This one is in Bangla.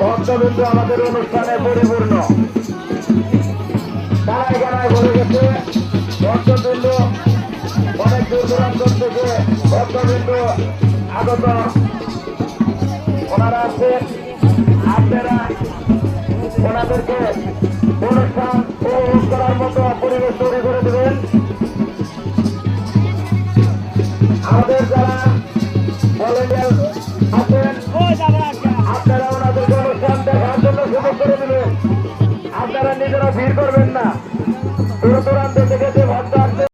ভক্তবৃন্দ আমাদের অনুষ্ঠানে পরিপূর্ণ, গানায় গানায় ভরে গেছে ভক্তবৃন্দ। অনেক দূর দূরান্ত থেকে ভক্তবৃন্দ আগত, ওনারা আছেন। আপনারা ওনাদেরকে অনুষ্ঠান উপভোগ করার মতো পরিবেশ তৈরি করে দেবেন। আমাদের যারা ভলেন্টিয়ার আছেন আপনারা ওনাদেরকে অনুষ্ঠান দেখার জন্য সুযোগ করে দেবেন। আপনারা নিজেরা ভিড় করবেন না।